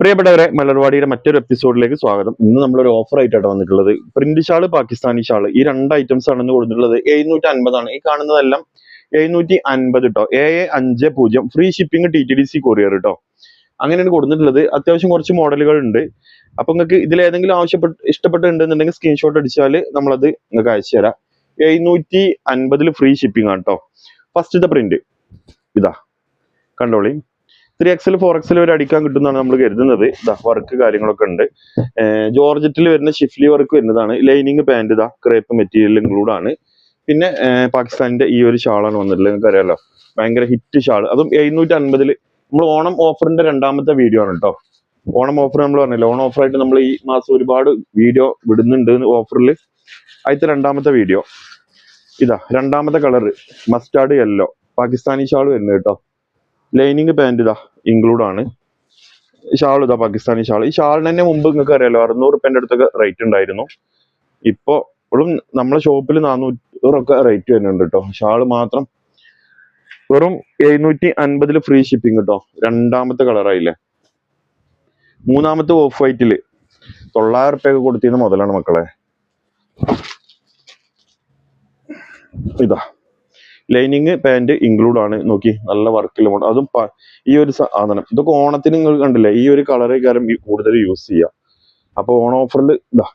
പ്രിയപ്പെട്ടവരെ, മലർവാടിയുടെ മറ്റൊരു എപ്പിസോഡിലേക്ക് സ്വാഗതം. ഇന്ന് നമ്മളൊരു ഓഫർ ആയിട്ടാണ് വന്നിട്ടുള്ളത്. പ്രിന്റ് ഷാള്, പാകിസ്ഥാനി ഷാള്, ഈ രണ്ട് ഐറ്റംസ് ആണ് ഇന്ന് കൊടുത്തിട്ടുള്ളത്. 750 ഈ കാണുന്നതെല്ലാം 750 കേട്ടോ. 750 ഫ്രീ ഷിപ്പിംഗ് TTDC കൊറിയർ കേട്ടോ. അങ്ങനെയാണ് കൊടുത്തിട്ടുള്ളത്. അത്യാവശ്യം കുറച്ച് മോഡലുകൾ ഉണ്ട്. അപ്പൊ നിങ്ങൾക്ക് ഇതിലേതെങ്കിലും ഇഷ്ടപ്പെട്ടുണ്ടെന്നുണ്ടെങ്കിൽ സ്ക്രീൻഷോട്ട് അടിച്ചാൽ നമ്മളത് നിങ്ങൾക്ക് അയച്ചു തരാം. 750 ഫ്രീ ഷിപ്പിംഗ് ആണ് കേട്ടോ. ഫസ്റ്റത്തെ പ്രിന്റ് ഇതാ കണ്ടോളി. 3XL 4XL വരെ അടിക്കാൻ കിട്ടുന്നതാണ് നമ്മൾ കരുതുന്നത്. ഇതാ വർക്ക് കാര്യങ്ങളൊക്കെ ഉണ്ട്. ജോർജറ്റിൽ വരുന്ന ഷിഫ്ലി വർക്ക് വരുന്നതാണ്. ലൈനിങ് പാന്റ് ഇതാ ക്രേപ്പ് മെറ്റീരിയൽ ഇൻക്ലൂഡ് ആണ്. പിന്നെ പാകിസ്ഥാനിന്റെ ഈ ഒരു ഷാളാണ് വന്നിട്ടുള്ളത്. നിങ്ങൾക്ക് അറിയാലോ, ഭയങ്കര ഹിറ്റ് ഷാൾ. അതും 750 നമ്മൾ ഓണം ഓഫറിന്റെ രണ്ടാമത്തെ വീഡിയോ ആണ് കേട്ടോ. ഓണം ഓഫർ നമ്മൾ പറഞ്ഞില്ല, ഓണം ഓഫറായിട്ട് നമ്മൾ ഈ മാസം ഒരുപാട് വീഡിയോ വിടുന്നുണ്ട് ഓഫറിൽ. അതിലത്തെ രണ്ടാമത്തെ വീഡിയോ ഇതാ. രണ്ടാമത്തെ colour mustard yellow, Pakistani shawl വരുന്നത് കേട്ടോ. ലൈനിങ് പാന്റ് ഇതാ ഇൻക്ലൂഡ് ആണ്. ഷാൾ ഇതാ പാകിസ്ഥാനി ഷാൾ. ഈ ഷാളിന് തന്നെ മുമ്പ് നിങ്ങൾക്ക് അറിയാലോ 600 അടുത്തൊക്കെ റേറ്റ് ഉണ്ടായിരുന്നു. ഇപ്പൊ ഇപ്പോഴും നമ്മളെ ഷോപ്പിൽ 400 റേറ്റ് വരുന്നുണ്ട് കേട്ടോ. ഷാള് മാത്രം വെറും 750 ഫ്രീ ഷിപ്പിംഗ് കേട്ടോ. രണ്ടാമത്തെ കളറായില്ലേ. മൂന്നാമത്തെ ഓഫ് വൈറ്റില് 900 കൊടുത്തിരുന്ന മുതലാണ് മക്കളെ. ഇതാ ലൈനിങ് പാന്റ് ഇൻക്ലൂഡ് ആണ്. നോക്കി, നല്ല വർക്കിലും അതും ഈ ഒരു സാധനം. ഇതൊക്കെ ഓണത്തിന് നിങ്ങൾ കണ്ടില്ലേ, ഈ ഒരു കളറേ കാര്യം കൂടുതൽ യൂസ് ചെയ്യാം. അപ്പൊ ഓണം ഓഫറിൽ ഇതാ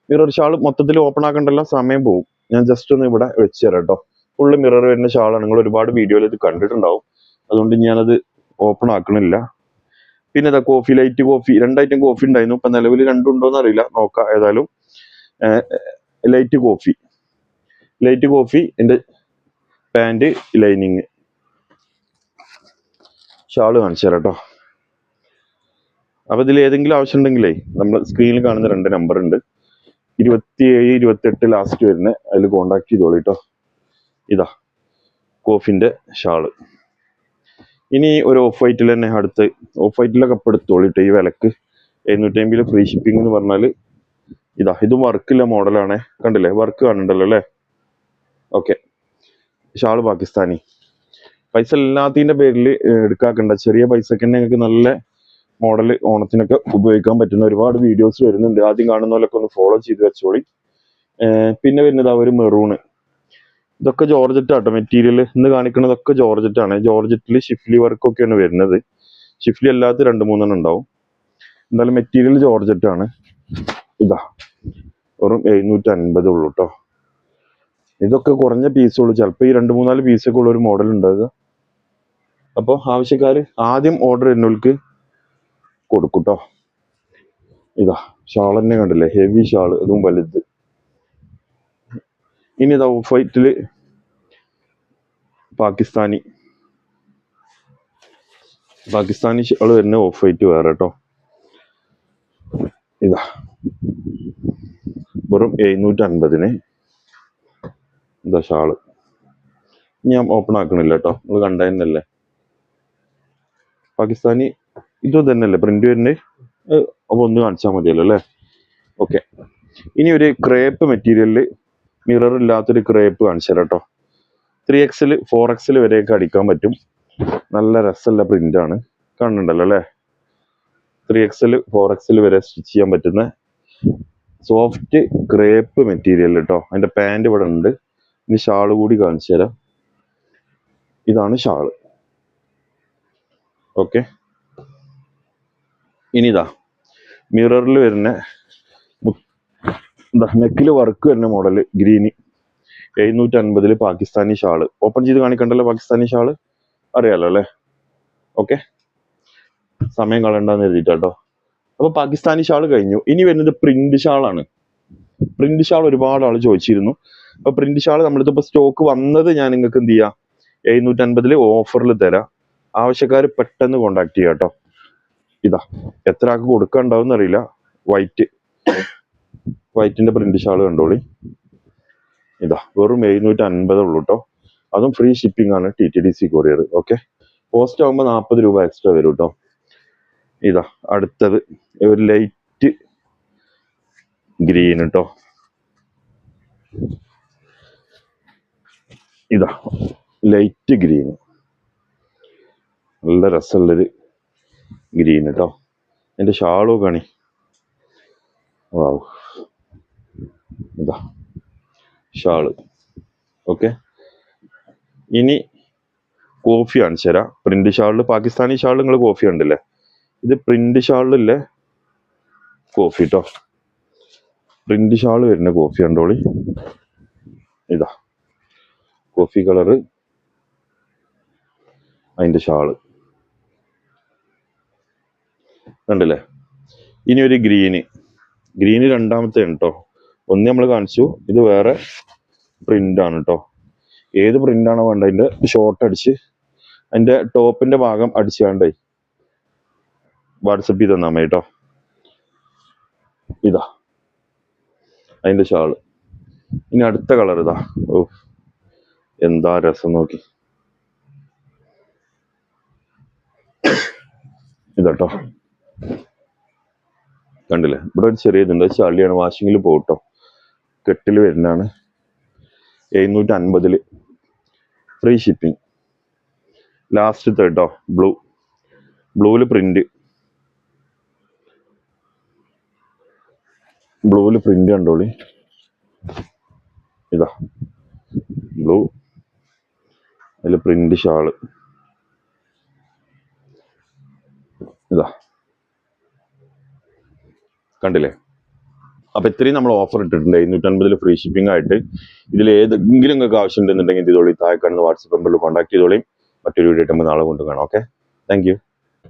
മിറർ ഷാൾ മൊത്തത്തിൽ ഓപ്പൺ ആക്കണ്ടല്ലോ, സമയം പോകും. ഞാൻ ജസ്റ്റ് ഒന്ന് ഇവിടെ വെച്ച് തരാം കേട്ടോ. ഫുള്ള് മിറർ വരുന്ന ഷാളാണ്. നിങ്ങൾ ഒരുപാട് വീഡിയോയിൽ ഇത് കണ്ടിട്ടുണ്ടാവും. അതുകൊണ്ട് ഞാനത് ഓപ്പൺ ആക്കണില്ല. പിന്നെ ഇതാ കോഫി, ലൈറ്റ് കോഫി, രണ്ടൈറ്റം കോഫി ഉണ്ടായിരുന്നു. ഇപ്പൊ നിലവിൽ രണ്ടുണ്ടോന്ന് അറിയില്ല, നോക്കാം. ഏതായാലും ലൈറ്റ് കോഫി എന്റെ പാന്റ്, ലൈനിങ്. ഷാള് കാണിച്ചു തരാം കേട്ടോ. അപ്പൊ ഇതിൽ ഏതെങ്കിലും ആവശ്യം ഉണ്ടെങ്കിലേ നമ്മൾ സ്ക്രീനിൽ കാണുന്ന 2 നമ്പർ ഉണ്ട്. 27, 28 ലാസ്റ്റ് വരുന്ന അതിൽ കോണ്ടാക്ട് ചെയ്തോളൂ കേട്ടോ. ഇതാ കോഫിന്റെ ഷാള്. ഇനി ഒരു ഓഫ് വൈറ്റിൽ തന്നെ അടുത്ത് ഓഫ് വൈറ്റിലൊക്കെ ഇപ്പൊ എടുത്തോളിട്ടോ. ഈ വിലക്ക് 750 ഫ്രീ ഷിപ്പിംഗ് എന്ന് പറഞ്ഞാല് ഇതാ. ഇതും വർക്കില്ല മോഡലാണ്. കണ്ടില്ലേ, വർക്ക് കാണുന്നുണ്ടല്ലോ അല്ലേ. Okay, shawl Pakistani. പൈസ എല്ലാത്തിന്റെ പേരിൽ എടുക്കാക്കണ്ട. ചെറിയ പൈസക്ക് തന്നെ നിങ്ങൾക്ക് നല്ല മോഡൽ ഓണത്തിനൊക്കെ ഉപയോഗിക്കാൻ പറ്റുന്ന ഒരുപാട് വീഡിയോസ് വരുന്നുണ്ട്. ആദ്യം കാണുന്നവരൊക്കെ ഒന്ന് ഫോളോ ചെയ്ത് വെച്ചോളി. പിന്നെ വരുന്നത് ആ ഒരു മെറൂണ്. ഇതൊക്കെ ജോർജറ്റ് ആട്ടോ മെറ്റീരിയൽ. ഇന്ന് കാണിക്കുന്നതൊക്കെ ജോർജറ്റ് ആണ്. ജോർജറ്റിൽ ഷിഫ്ലി വർക്കൊക്കെയാണ് വരുന്നത്. ഷിഫ്ലി അല്ലാത്ത 2-3 ഉണ്ടാവും. എന്തായാലും മെറ്റീരിയൽ ജോർജറ്റ് ആണ്. ഇതാ വെറും 750 ഉള്ളൂ കേട്ടോ. ഇതൊക്കെ കുറഞ്ഞ പീസുള്ളൂ. ചിലപ്പോൾ ഈ 2-3-4 പീസൊക്കെ ഉള്ള ഒരു മോഡൽ ഉണ്ടാകുക. അപ്പോൾ ആവശ്യക്കാർ ആദ്യം ഓർഡർ ചെയ്യുന്നവർക്ക് കൊടുക്കൂട്ടോ. ഇതാ ഷാൾ തന്നെ കണ്ടില്ലേ, ഹെവി ഷാള്, ഇതും വലുത്. ഇനി ഇതാ ഓഫ് വൈറ്റില് പാകിസ്ഥാനി ഷാള് വരുന്ന ഓഫ് വൈറ്റ് വേറെ കേട്ടോ. ഇതാ വെറും 750 ഇതാ ഷാള്. ഞാൻ ഓപ്പൺ ആക്കണില്ല കേട്ടോ, നിങ്ങൾ കണ്ടതന്നല്ലേ. പാകിസ്ഥാനി ഇതും തന്നെയല്ലേ പ്രിന്റ് വരുന്നത്. അപ്പൊ ഒന്ന് കാണിച്ചാൽ മതിയല്ലോ അല്ലേ. ഓക്കെ, ഇനി ഒരു ക്രേപ്പ് മെറ്റീരിയലില് മിറർ ഇല്ലാത്തൊരു ക്രേപ്പ് കാണിച്ചു തരാം കേട്ടോ. 3XL 4XL വരെയൊക്കെ അടിക്കാൻ പറ്റും. നല്ല രസമുള്ള പ്രിന്റ് ആണ്. കാണുന്നുണ്ടല്ലോ അല്ലേ. 3XL 4XL വരെ സ്റ്റിച്ച് ചെയ്യാൻ പറ്റുന്ന സോഫ്റ്റ് ക്രേപ്പ് മെറ്റീരിയൽ കേട്ടോ. അതിന്റെ പാന്റ് ഇവിടെ ഉണ്ട്. ഇനി ഷാള് കൂടി കാണിച്ചു തരാം. ഇതാണ് ഷാള്. ഓക്കെ, ഇനി ഇതാ മിററിൽ വരുന്ന നെക്കില് വർക്ക് വരുന്ന model green 750 Pakistani shawl. Open ചെയ്ത് കാണിക്കണ്ടല്ലോ പാകിസ്ഥാനി ഷാള്, അറിയാലോ അല്ലേ. ഓക്കെ, സമയം കളയണ്ടെന്ന് എഴുതിട്ടോ. അപ്പൊ പാകിസ്ഥാനി ഷാള് കഴിഞ്ഞു. ഇനി വരുന്നത് പ്രിന്റ് ഷാളാണ്. പ്രിന്റ് ഷാൾ ഒരുപാട് ആള് ചോദിച്ചിരുന്നു. അപ്പൊ പ്രിന്റ് ഷാള് നമ്മളിതിപ്പോ സ്റ്റോക്ക് വന്നത് ഞാൻ നിങ്ങൾക്ക് എന്ത് ചെയ്യാം, 750 ഓഫറിൽ തരാം. ആവശ്യക്കാർ പെട്ടെന്ന് കോണ്ടാക്ട് ചെയ്യാം കേട്ടോ. ഇതാ എത്ര ആൾക്ക് കൊടുക്കാണ്ടാവും അറിയില്ല. വൈറ്റിന്റെ പ്രിന്റ് ഷാള് കണ്ടോളി. ഇതാ വെറും 750 ഉള്ളൂ കേട്ടോ. അതും ഫ്രീ ഷിപ്പിംഗ് ആണ്, TTDC കൊറിയർ. ഓക്കെ, പോസ്റ്റ് ആകുമ്പോൾ 40 രൂപ എക്സ്ട്രാ വരും കേട്ടോ. ഇതാ അടുത്തത് ഒരു ലൈറ്റ് ഗ്രീൻ കേട്ടോ. ഇതാ ലൈറ്റ് ഗ്രീൻ, നല്ല രസമുള്ളൊരു ഗ്രീൻ കേട്ടോ. എൻ്റെ ഷാളോ കാണി. വാവ്, ഇതാ ഷാള്. ഓക്കെ, ഇനി കോഫി കാണിച്ചു തരാം. പ്രിന്റ് ഷാളിൽ പാകിസ്ഥാനി ഷാൾ നിങ്ങൾ കോഫി കണ്ടില്ലേ, ഇത് പ്രിന്റ് ഷാളിലെ കോഫി കേട്ടോ. പ്രിന്റ് ഷാൾ വരുന്ന കോഫി കണ്ടോളി. ഇതാ കോഫി കളറ് അതിന്റെ ഷാള് കണ്ടില്ലേ. ഇനി ഒരു ഗ്രീന് രണ്ടാമത്തെ കേട്ടോ. ഒന്ന് നമ്മൾ കാണിച്ചു, ഇത് വേറെ പ്രിന്റ് ആണ് കേട്ടോ. ഏത് പ്രിന്റ് ആണോ വേണ്ട അതിന്റെ ഷോർട്ട് അടിച്ച് അതിന്റെ ടോപ്പിന്റെ ഭാഗം അടിച്ചു വേണ്ടേ വാട്സപ്പ് ചെയ്ത് തന്നാൽ മതി കേട്ടോ. ഇതാ അതിന്റെ ഷാള്. ഇനി അടുത്ത കളർ ഇതാ. ഓ എന്താ രസം നോക്കി. ഇതാട്ടോ കണ്ടില്ലേ, ഇവിടെ ഒരു ചെറിയ ഇതുണ്ട്, ചളിയാണ്, വാഷിങ്ങിൽ പോകട്ടോ. കെട്ടിൽ വരുന്നതാണ്. 750 ഫ്രീ ഷിപ്പിംഗ്. ലാസ്റ്റത്തെ കേട്ടോ, ബ്ലൂവില് പ്രിന്റ് കണ്ടോളി. ഇതാ ബ്ലൂ, അതിൽ പ്രിന്റ് ഷാള്. ഇതാ കണ്ടില്ലേ. അപ്പൊ ഇത്രയും നമ്മൾ ഓഫർ ഇട്ടിട്ടുണ്ട് 750 ഫ്രീ ഷിപ്പിംഗ് ആയിട്ട്. ഇതിൽ ഏതെങ്കിലും നിങ്ങൾക്ക് ആവശ്യം ഉണ്ടെന്നുണ്ടെങ്കിൽ ഇതോളി താഴെ കാണുന്ന വാട്സപ്പ് നമ്പറിൽ കോൺടാക്ട് ചെയ്തോളിയും. മറ്റൊരു വീഡിയോ ആയിട്ട് നമുക്ക് നാളെ കൊണ്ട് കാണാം. Okay, thank you.